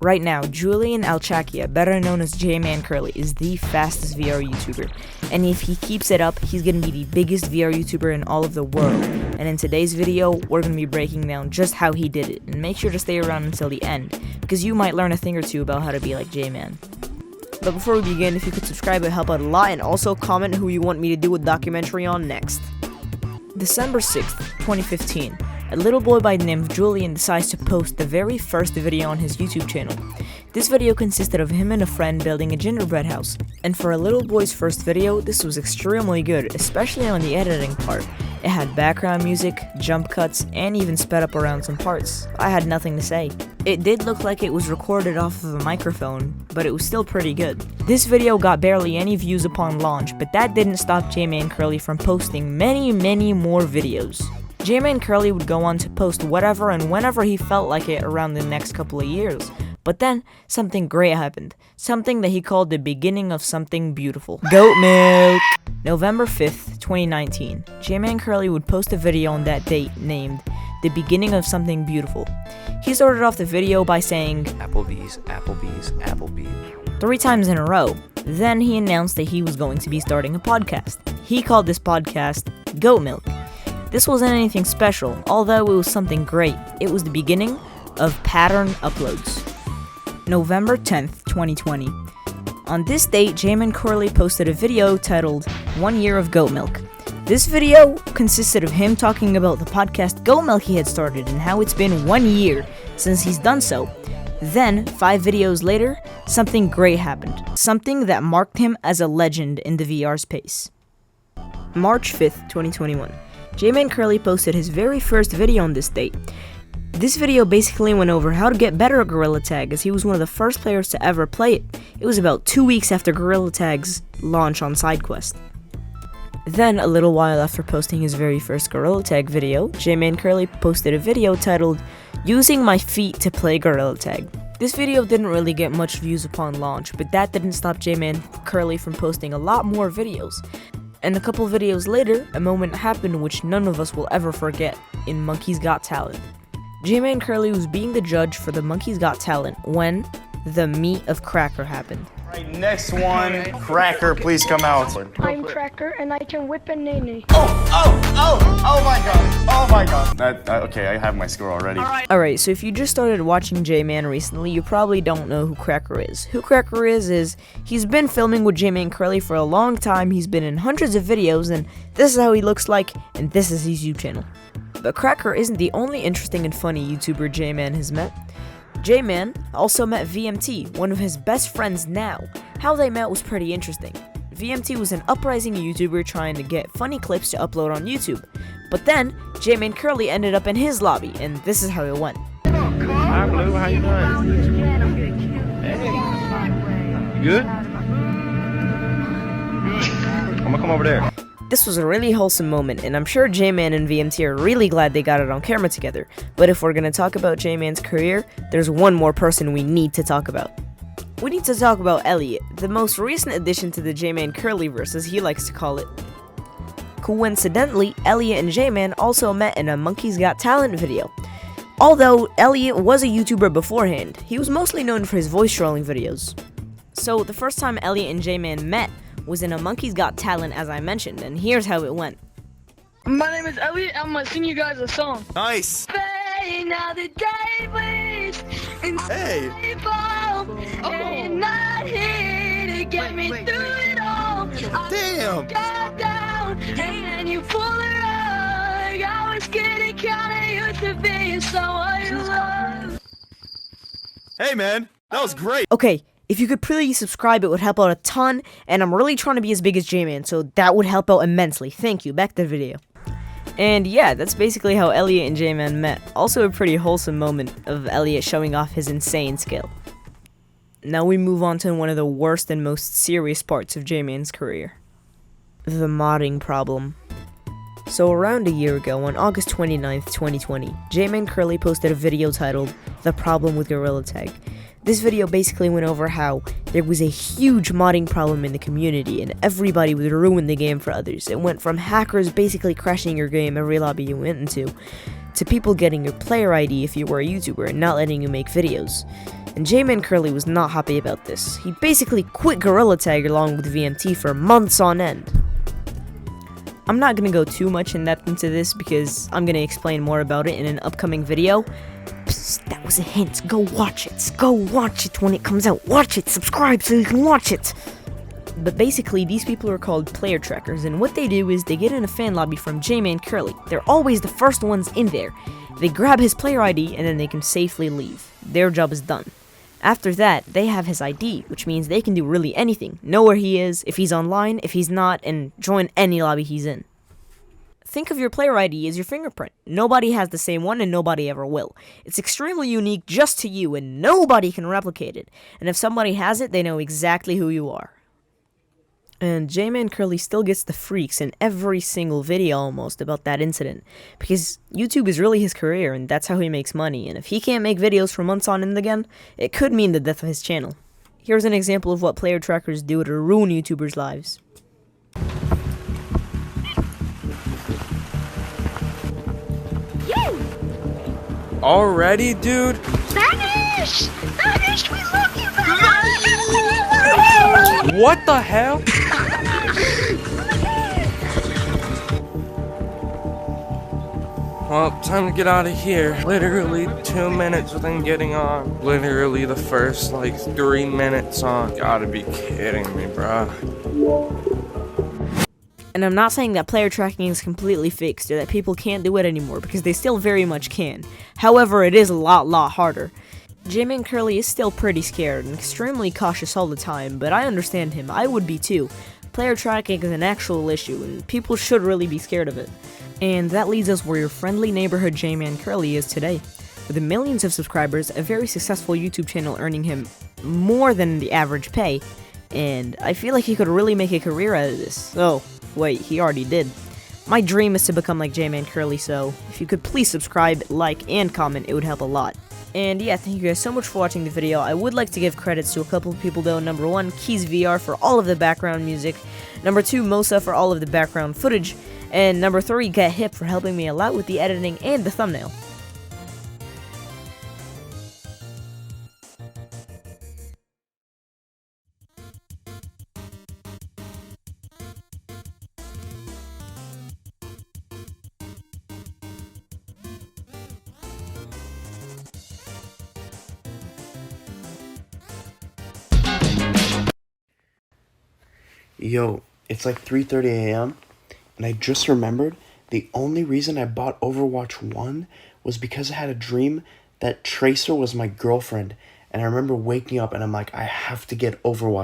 Right now, Julian Alchakia, better known as jmancurly, is the fastest VR YouTuber, and if he keeps it up, he's gonna be the biggest VR YouTuber in all of the world. And in today's video, we're gonna be breaking down just how he did it, and make sure to stay around until the end, because you might learn a thing or two about how to be like J-Man. But before we begin, if you could subscribe, it would help out a lot, and also comment who you want me to do a documentary on next. December 6th, 2015. A little boy by the name of Julian decides to post the very first video on his YouTube channel. This video consisted of him and a friend building a gingerbread house, and for a little boy's first video, this was extremely good, especially on the editing part. It had background music, jump cuts, and even sped up around some parts. I had nothing to say. It did look like it was recorded off of a microphone, but it was still pretty good. This video got barely any views upon launch, but that didn't stop jmancurly from posting many more videos. jmancurly would go on to post whatever and whenever he felt like it around the next couple of years. But then, something great happened. Something that he called the beginning of something beautiful. Goat milk! November 5th, 2019. jmancurly would post a video on that date named The Beginning of Something Beautiful. He started off the video by saying, Applebee's, Applebee's, Applebee's, 3 times in a row. Then he announced that he was going to be starting a podcast. He called this podcast Goat Milk. This wasn't anything special, although it was something great. It was the beginning of pattern uploads. November 10th, 2020. On this date, jmancurly posted a video titled 1 Year of Goat Milk. This video consisted of him talking about the podcast Goat Milk he had started and how it's been 1 year since he's done so. Then, 5 videos later, something great happened. Something that marked him as a legend in the VR space. March 5th, 2021. jmancurly posted his very first video on this date. This video basically went over how to get better at Gorilla Tag, as he was one of the first players to ever play it. It was about 2 weeks after Gorilla Tag's launch on SideQuest. Then, a little while after posting his very first Gorilla Tag video, jmancurly posted a video titled Using My Feet to Play Gorilla Tag. This video didn't really get much views upon launch, but that didn't stop jmancurly from posting a lot more videos. And a couple videos later, a moment happened which none of us will ever forget in Monkey's Got Talent. jmancurly was being the judge for the Monkey's Got Talent when the meet of Cracker happened. Right, next one, Cracker, please come out. I'm Cracker and I can whip a nene. Oh my god. Okay, I have my score already. Alright, so if you just started watching J-Man recently, you probably don't know who Cracker is. Who Cracker is he's been filming with jmancurly for a long time, he's been in hundreds of videos, and this is how he looks like, and this is his YouTube channel. But Cracker isn't the only interesting and funny YouTuber J-Man has met. J-Man also met VMT, one of his best friends now. How they met was pretty interesting. VMT was an uprising YouTuber trying to get funny clips to upload on YouTube. But then, jmancurly ended up in his lobby, and this is how it went. Hi, Blue. How you doing? Hey. You good? I'm gonna come over there. This was a really wholesome moment, and I'm sure J-Man and VMT are really glad they got it on camera together. But if we're gonna talk about J-Man's career, there's one more person we need to talk about. We need to talk about Elliot, the most recent addition to the jmancurlyverse, as he likes to call it. Coincidentally, Elliot and J-Man also met in a Monkey's Got Talent video. Although Elliot was a YouTuber beforehand, he was mostly known for his voice trolling videos. So the first time Elliot and J-Man met was in a Monkey's Got Talent, as I mentioned, and here's how it went. My name is Elliot. I'm gonna sing you guys a song. Nice. Now the day waits and Hey. and not here to get me through it all. Damn. Got down and you pull the rug. I was getting kinda used to being someone you love. Hey man, that was great. Okay, if you could please subscribe, it would help out a ton, and I'm really trying to be as big as J-Man, so that would help out immensely. Thank you. Back to the video. And yeah, that's basically how Elliot and J-Man met. Also a pretty wholesome moment of Elliot showing off his insane skill. Now we move on to one of the worst and most serious parts of J-Man's career. The modding problem. So around a year ago, on August 29th, 2020, jmancurly posted a video titled The Problem with Gorilla Tag. This video basically went over how there was a huge modding problem in the community and everybody would ruin the game for others. It went from hackers basically crashing your game every lobby you went into, to people getting your player ID if you were a YouTuber and not letting you make videos. And jmancurly was not happy about this. He basically quit Gorilla Tag along with VMT for months on end. I'm not gonna go too much in depth into this because I'm gonna explain more about it in an upcoming video. Psst, that was a hint. Go watch it. Go watch it when it comes out. Watch it. Subscribe so you can watch it. But basically, these people are called player trackers, and what they do is they get in a fan lobby from jmancurly. They're always the first ones in there. They grab his player ID, and then they can safely leave. Their job is done. After that, they have his ID, which means they can do really anything. Know where he is, if he's online, if he's not, and join any lobby he's in. Think of your player ID as your fingerprint. Nobody has the same one, and nobody ever will. It's extremely unique just to you, and nobody can replicate it. And if somebody has it, they know exactly who you are. And jmancurly still gets the freaks in every single video almost about that incident, because YouTube is really his career and that's how he makes money, and if he can't make videos for months on end again, it could mean the death of his channel. Here's an example of what player trackers do to ruin YouTubers' lives. Already, dude? Vanish! Vanish! We love you, Vanish! What the hell? Well, time to get out of here. Literally 2 minutes within getting on. Literally the first, 3 minutes on. Gotta be kidding me, bruh. And I'm not saying that player tracking is completely fixed or that people can't do it anymore, because they still very much can. However, it is a lot harder. jmancurly is still pretty scared and extremely cautious all the time, but I understand him. I would be too. Player tracking is an actual issue, and people should really be scared of it. And that leads us where your friendly neighborhood jmancurly is today. With millions of subscribers, a very successful YouTube channel earning him more than the average pay, and I feel like he could really make a career out of this. Oh, wait, he already did. My dream is to become like jmancurly, so if you could please subscribe, like, and comment, it would help a lot. And yeah, thank you guys so much for watching the video. I would like to give credits to a couple of people though. Number 1, Keys VR for all of the background music. Number 2, Mosa for all of the background footage. And number 3, Get Hip for helping me a lot with the editing and the thumbnail. Yo, it's like 3:30 a.m. and I just remembered the only reason I bought Overwatch 1 was because I had a dream that Tracer was my girlfriend, and I remember waking up and I'm like, I have to get Overwatch.